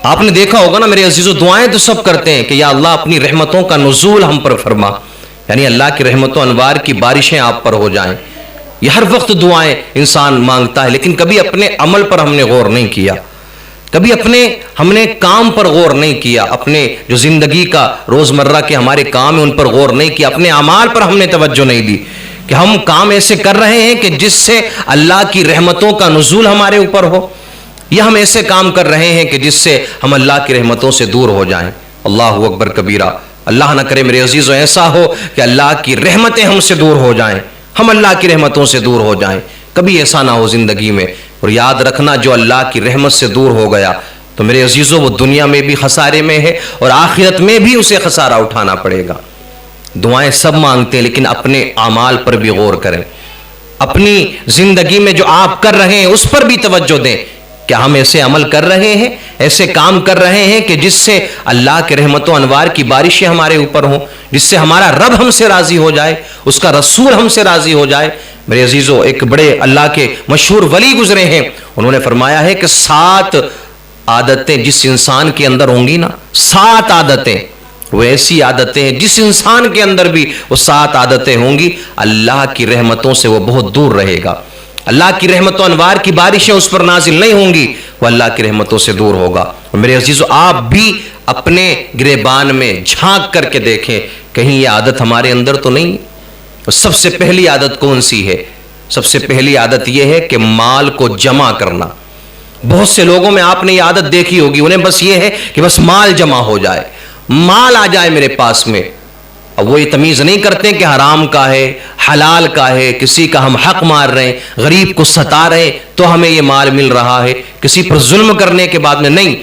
آپ نے دیکھا ہوگا نا میرے عزیزو، دعائیں تو سب کرتے ہیں کہ یا اللہ اپنی رحمتوں کا نزول ہم پر فرما، یعنی اللہ کی رحمت و انوار کی بارشیں آپ پر ہو جائیں. یہ ہر وقت دعائیں انسان مانگتا ہے، لیکن کبھی اپنے عمل پر ہم نے غور نہیں کیا، کبھی ہم نے کام پر غور نہیں کیا، اپنے جو زندگی کا روزمرہ کے ہمارے کام ہیں ان پر غور نہیں کیا، اپنے اعمال پر ہم نے توجہ نہیں دی کہ ہم کام ایسے کر رہے ہیں کہ جس سے اللہ کی رحمتوں کا نزول ہمارے اوپر ہو، یا ہم ایسے کام کر رہے ہیں کہ جس سے ہم اللہ کی رحمتوں سے دور ہو جائیں. اللہ اکبر کبیرہ. اللہ نہ کرے میرے عزیزو ایسا ہو کہ اللہ کی رحمتیں ہم سے دور ہو جائیں، ہم اللہ کی رحمتوں سے دور ہو جائیں. کبھی ایسا نہ ہو زندگی میں. اور یاد رکھنا، جو اللہ کی رحمت سے دور ہو گیا تو میرے عزیزو وہ دنیا میں بھی خسارے میں ہے اور آخرت میں بھی اسے خسارہ اٹھانا پڑے گا. دعائیں سب مانگتے ہیں، لیکن اپنے اعمال پر بھی غور کریں، اپنی زندگی میں جو آپ کر رہے ہیں اس پر بھی توجہ دیں. کیا ہم ایسے عمل کر رہے ہیں، ایسے کام کر رہے ہیں کہ جس سے اللہ کے رحمت و انوار کی بارشیں ہمارے اوپر ہوں، جس سے ہمارا رب ہم سے راضی ہو جائے، اس کا رسول ہم سے راضی ہو جائے. میرے عزیزو، ایک بڑے اللہ کے مشہور ولی گزرے ہیں، انہوں نے فرمایا ہے کہ 7 عادتیں جس انسان کے اندر ہوں گی نا، 7 عادتیں، وہ ایسی عادتیں ہیں جس انسان کے اندر بھی وہ 7 عادتیں ہوں گی، اللہ کی رحمتوں سے وہ بہت دور رہے گا. اللہ کی رحمت و انوار کی بارشیں اس پر نازل نہیں ہوں گی، وہ اللہ کی رحمتوں سے دور ہوگا. اور میرے عزیزو، آپ بھی اپنے گریبان میں جھانک کر کے دیکھیں کہیں یہ عادت ہمارے اندر تو نہیں. سب سے پہلی عادت کون سی ہے؟ سب سے پہلی عادت یہ ہے کہ مال کو جمع کرنا. بہت سے لوگوں میں آپ نے یہ عادت دیکھی ہوگی، انہیں بس یہ ہے کہ بس مال جمع ہو جائے، مال آ جائے میرے پاس میں. اب وہ یہ تمیز نہیں کرتے کہ حرام کا ہے، حلال کا ہے، کسی کا ہم حق مار رہے ہیں، غریب کو ستا رہے ہیں تو ہمیں یہ مال مل رہا ہے، کسی پر ظلم کرنے کے بعد میں نہیں،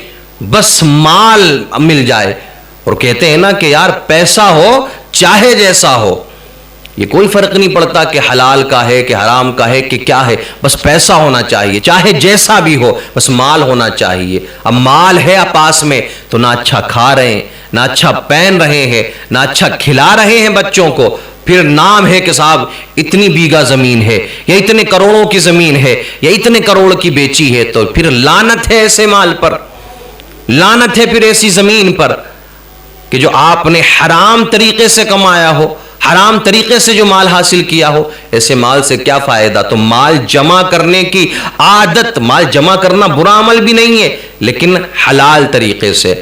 بس مال مل جائے. اور کہتے ہیں نا کہ یار پیسہ ہو چاہے جیسا ہو، یہ کوئی فرق نہیں پڑتا کہ حلال کا ہے کہ حرام کا ہے کہ کیا ہے، بس پیسہ ہونا چاہیے، چاہے جیسا بھی ہو، بس مال ہونا چاہیے. اب مال ہے پاس میں تو نہ اچھا کھا رہے ہیں، نہ اچھا پہن رہے ہیں، نہ اچھا کھلا رہے ہیں بچوں کو، پھر نام ہے کہ صاحب اتنی بیگہ زمین ہے یا اتنے کروڑوں کی زمین ہے یا اتنے کروڑ کی بیچی ہے، تو پھر لعنت ہے ایسے مال پر، لعنت ہے پھر ایسی زمین پر کہ جو آپ نے حرام طریقے سے کمایا ہو، حرام طریقے سے جو مال حاصل کیا ہو. ایسے مال سے کیا فائدہ؟ تو مال جمع کرنے کی عادت، مال جمع کرنا برا عمل بھی نہیں ہے، لیکن حلال طریقے سے،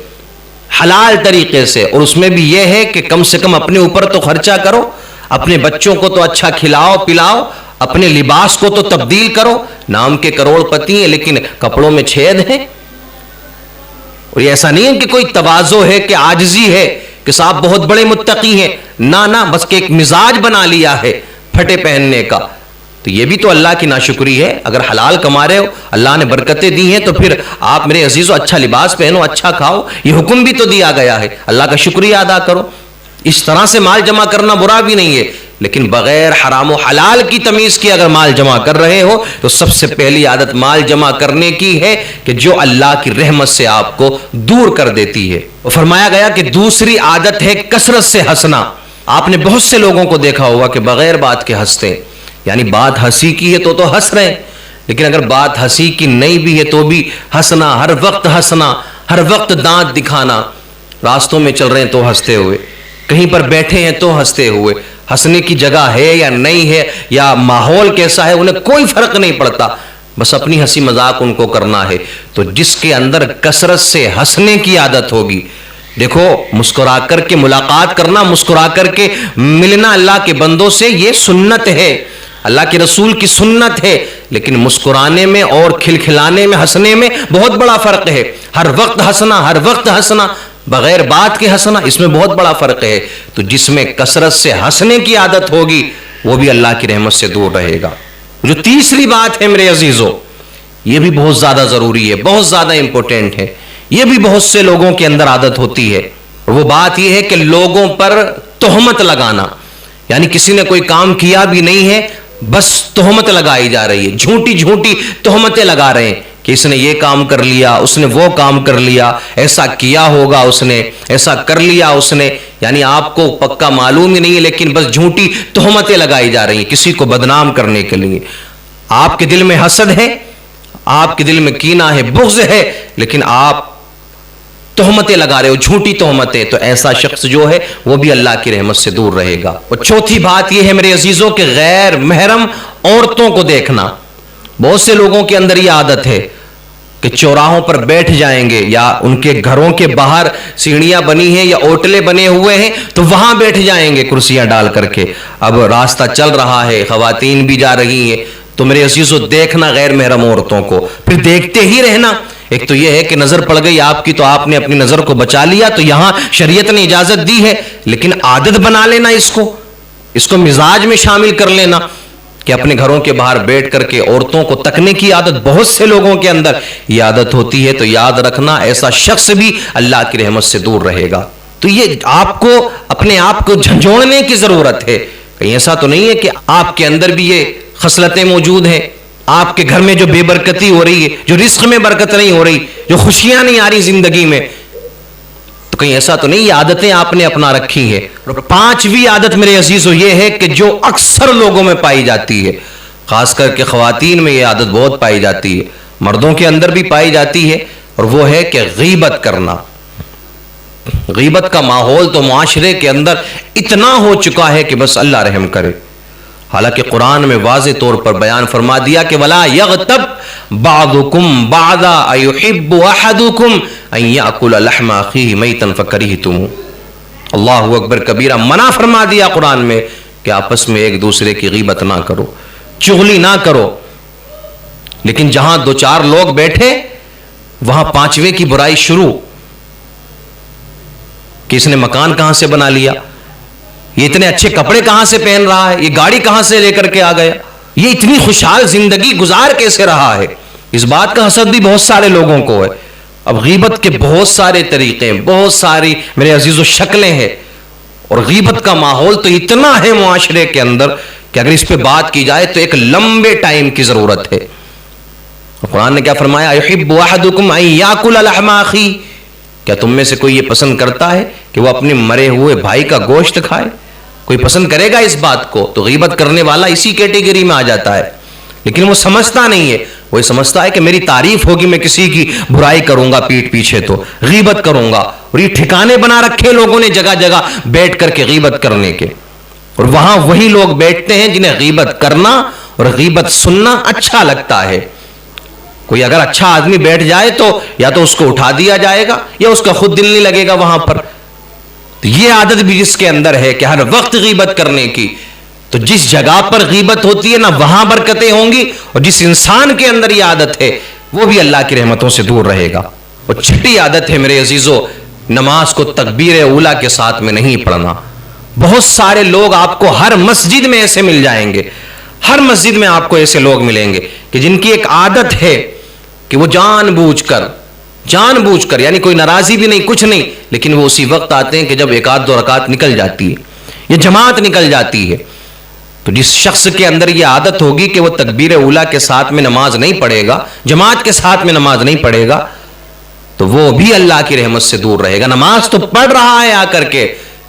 حلال طریقے سے. اور اس میں بھی یہ ہے کہ کم سے کم اپنے اوپر تو خرچہ کرو، اپنے بچوں کو تو اچھا کھلاؤ پلاؤ، اپنے لباس کو تو تبدیل کرو. نام کے کروڑ پتی ہیں لیکن کپڑوں میں چھید ہیں. اور یہ ایسا نہیں ہے کہ کوئی تواضع ہے کہ عاجزی ہے کہ صاحب بہت بڑے متقی ہیں، نہ بس کہ ایک مزاج بنا لیا ہے پھٹے پہننے کا. تو یہ بھی تو اللہ کی ناشکری ہے. اگر حلال کما رہے ہو، اللہ نے برکتیں دی ہیں، تو پھر آپ میرے عزیزو اچھا لباس پہنو، اچھا کھاؤ، یہ حکم بھی تو دیا گیا ہے، اللہ کا شکریہ ادا کرو. اس طرح سے مال جمع کرنا برا بھی نہیں ہے، لیکن بغیر حرام و حلال کی تمیز کے اگر مال جمع کر رہے ہو تو سب سے پہلی عادت مال جمع کرنے کی ہے کہ جو اللہ کی رحمت سے آپ کو دور کر دیتی ہے. اور فرمایا گیا کہ دوسری عادت ہے کثرت سے ہنسنا. آپ نے بہت سے لوگوں کو دیکھا ہوگا کہ بغیر بات کے ہنستے ہیں، یعنی بات ہنسی کی ہے تو ہنس رہے ہیں، لیکن اگر بات ہنسی کی نہیں بھی ہے تو بھی ہنسنا، ہر وقت ہنسنا، ہر وقت دانت دکھانا. راستوں میں چل رہے ہیں تو ہنستے ہوئے، کہیں پر بیٹھے ہیں تو ہنستے ہوئے. ہنسنے کی جگہ ہے یا نہیں ہے یا ماحول کیسا ہے انہیں کوئی فرق نہیں پڑتا، بس اپنی ہنسی مذاق ان کو کرنا ہے. تو جس کے اندر کثرت سے ہنسنے کی عادت ہوگی، دیکھو مسکرا کر کے ملاقات کرنا، مسکرا کر کے ملنا اللہ کے بندوں سے، یہ سنت ہے، اللہ کے رسول کی سنت ہے. لیکن مسکرانے میں اور کھلکھلانے میں، ہنسنے میں بہت بڑا فرق ہے. ہر وقت ہنسنا، ہر وقت ہنسنا، بغیر بات کے ہنسنا، اس میں بہت بڑا فرق ہے. تو جس میں کثرت سے ہنسنے کی عادت ہوگی وہ بھی اللہ کی رحمت سے دور رہے گا. جو تیسری بات ہے میرے عزیزو، یہ بھی بہت زیادہ ضروری ہے، بہت زیادہ امپورٹنٹ ہے. یہ بھی بہت سے لوگوں کے اندر عادت ہوتی ہے. وہ بات یہ ہے کہ لوگوں پر تہمت لگانا، یعنی کسی نے کوئی کام کیا بھی نہیں ہے، بس تہمت لگائی جا رہی ہے، جھوٹی جھوٹی تہمتیں لگا رہے ہیں کہ اس نے یہ کام کر لیا، اس نے وہ کام کر لیا، ایسا کیا ہوگا اس نے، ایسا کر لیا اس نے. یعنی آپ کو پکا معلوم ہی نہیں ہے، لیکن بس جھوٹی تہمتیں لگائی جا رہی ہیں کسی کو بدنام کرنے کے لیے. آپ کے دل میں حسد ہے، آپ کے دل میں کینہ ہے، بغض ہے، لیکن آپ तोहमतें लगा रहे हो, झूठी तोहमतें, तो ऐसा शख्स जो है वो भी अल्लाह की रहमत से दूर रहेगा। और चौथी बात यह है मेरे अजीजों के गैर महरम औरतों को देखना। बहुत से लोगों के अंदर यह आदत है कि चौराहों पर बैठ जाएंगे या उनके घरों के बाहर सीढ़ियां बनी हैं या ओटले बने हुए हैं तो वहां बैठ जाएंगे कुर्सियां डाल करके। अब रास्ता चल रहा है, खवातीन भी जा रही हैं, तो मेरे अजीजों देखना गैर महरम औरतों को, फिर देखते ही रहना। एक तो यह है कि नजर पड़ गई आपकी तो आपने अपनी नजर को बचा लिया, तो यहां शरीयत ने इजाजत दी है, लेकिन आदत बना लेना, इसको मिजाज में शामिल कर लेना कि अपने घरों के बाहर बैठ करके औरतों को तकने की आदत बहुत से लोगों के अंदर ये आदत होती है। तो याद रखना ऐसा शख्स भी अल्लाह की रहमत से दूर रहेगा। तो ये आपको अपने आप को झंझोड़ने की जरूरत है। कहीं ऐसा तो नहीं है कि आपके अंदर भी ये खसलतें मौजूद हैं, आपके घर में जो बेबरकती हो रही है, जो रिस्क में बरकत नहीं हो रही, जो खुशियां नहीं आ रही जिंदगी में, तो कहीं ऐसा तो नहीं ये आदतें आपने अपना रखी है। और पांचवी आदत मेरे अजीजों ये है कि जो अक्सर लोगों में पाई जाती है, खास करके खवातीन में ये आदत बहुत पाई जाती है, मर्दों के अंदर भी पाई जाती है, और वो है कि गीबत करना। गीबत का माहौल तो मुआशरे के अंदर इतना हो चुका है कि बस अल्लाह रहम करे। हालांकि कुरान में वाज़े तौर पर बयान फरमा दिया कि वला यग़तब बादुकुम बादा अयुहिब्बु अहदुकुम अन याकुल लहमा अखीहि मैतन फकरिहतुम। अल्लाहु अकबर कबीरा, मना फरमा दिया कुरान में कि आपस में एक दूसरे की गीबत ना करो, चुगली ना करो। लेकिन जहां दो चार लोग बैठे वहां पांचवे की बुराई शुरू कि इसने मकान कहां से बना लिया, ये इतने अच्छे कपड़े कहां से पहन रहा है, ये गाड़ी कहां से लेकर के आ गया, ये इतनी खुशहाल जिंदगी गुजार कैसे रहा है। इस बात का हसद भी बहुत सारे लोगों को है। अब गीबत के बहुत सारे तरीके, बहुत सारी मेरे अजीजों शक्लें हैं, और गीबत का माहौल तो इतना है मुआशरे के अंदर कि अगर इस पे बात की जाए तो एक लंबे टाइम की जरूरत है। कुरान ने क्या फरमाया, युहिब्बु अहदुकुम अन याकुल लहमा अखी, क्या तुम में से कोई ये पसंद करता है कि वो अपने मरे हुए भाई का गोश्त खाए? कोई पसंद करेगा इस बात को? तो गीबत करने वाला इसी कैटेगरी में आ जाता है। लेकिन वो समझता नहीं है, वो समझता है कि मेरी तारीफ होगी, मैं किसी की बुराई करूंगा पीठ पीछे तो गीबत करूंगा। और ये ठिकाने बना रखे लोगों ने जगह जगह बैठ करके गीबत करने के, और वहां वही लोग बैठते हैं जिन्हें गीबत करना और गीबत सुनना अच्छा लगता है। कोई अगर अच्छा आदमी बैठ जाए तो या तो उसको उठा दिया जाएगा या उसका खुद दिल नहीं लगेगा वहां पर। तो ये आदत भी जिसके अंदर है कि हर वक्त गीबत करने की, तो जिस जगह पर गीबत होती है ना वहां बरकतें होंगी, और जिस इंसान के अंदर ये आदत है वो भी अल्लाह की रहमतों से दूर रहेगा। और छठी आदत है मेरे अजीजों, नमाज को तकबीर उला के साथ में नहीं पढ़ना। बहुत सारे लोग आपको हर मस्जिद में ऐसे मिल जाएंगे, हर मस्जिद में आपको ऐसे लोग मिलेंगे कि जिनकी एक आदत है कि वो जानबूझकर यानी कोई नाराजी भी नहीं, कुछ नहीं, लेकिन वो उसी वक्त आते हैं कि जब एक आध दो रकात निकल जाती है या जमात निकल जाती है। तो जिस शख्स के अंदर ये आदत होगी कि वो तकबीर उला के साथ में नमाज नहीं पढ़ेगा, जमात के साथ में नमाज नहीं पढ़ेगा, तो वो भी अल्लाह की रहमत से दूर रहेगा। नमाज तो पढ़ रहा है आकर के,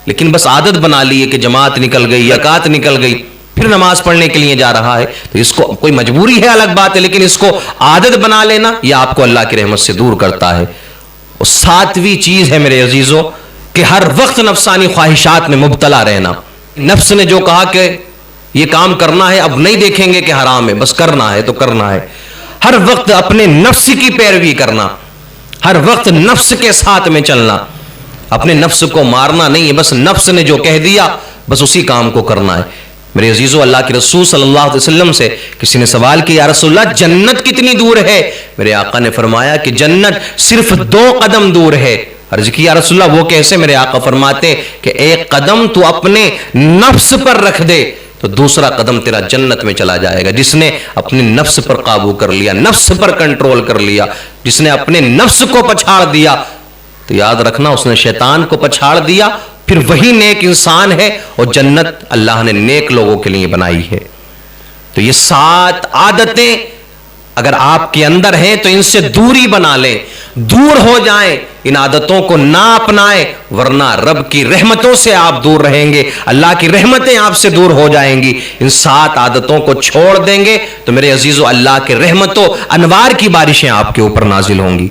लेकिन बस आदत बना ली है कि जमात निकल गई, रकात निकल गई, फिर नमाज पढ़ने के लिए जा रहा है। तो इसको कोई मजबूरी है अलग बात है, लेकिन इसको आदत बना लेना यह आपको अल्लाह की रहमत से दूर करता है। और सातवीं चीज है मेरे अजीजों कि हर वक्त नफसानी ख्वाहिशात में मुब्तला रहना। नफ्स ने जो कहा कि ये काम करना है, अब नहीं देखेंगे कि हराम है, बस करना है तो करना है। हर वक्त अपने नफ्स की पैरवी करना, हर वक्त नफ्स के साथ में चलना, अपने नफ्स को मारना नहीं है, बस नफ्स ने जो कह दिया बस उसी काम को करना है। मेरे अजीजों, अल्लाह के रसूल सल्लल्लाहु अलैहि वसल्लम से किसी ने सवाल किया, या रसूलल्लाह जन्नत कितनी दूर है? मेरे आका ने फरमाया कि जन्नत सिर्फ 2 कदम दूर है। अर्ज किया, रसूलल्लाह वो कैसे? मेरे आका फरमाते कि एक कदम तू अपने नफ्स पर रख दे तो दूसरा कदम तेरा जन्नत में चला जाएगा। जिसने अपने नफ्स पर काबू कर लिया, नफ्स पर कंट्रोल कर लिया, जिसने अपने नफ्स को पछाड़ दिया, तो याद रखना उसने शैतान को पछाड़ दिया, फिर वही नेक इंसान है। और जन्नत अल्लाह ने नेक लोगों के लिए बनाई है। तो ये 7 आदतें अगर आपके अंदर हैं तो इनसे दूरी बना लें, दूर हो जाएं, इन आदतों को ना अपनाएं, वरना रब की रहमतों से आप दूर रहेंगे, अल्लाह की रहमतें आपसे दूर हो जाएंगी। इन 7 आदतों को छोड़ देंगे तो मेरे अजीजों अल्लाह के रहमतों अनवार की बारिशें आपके ऊपर नाजिल होंगी।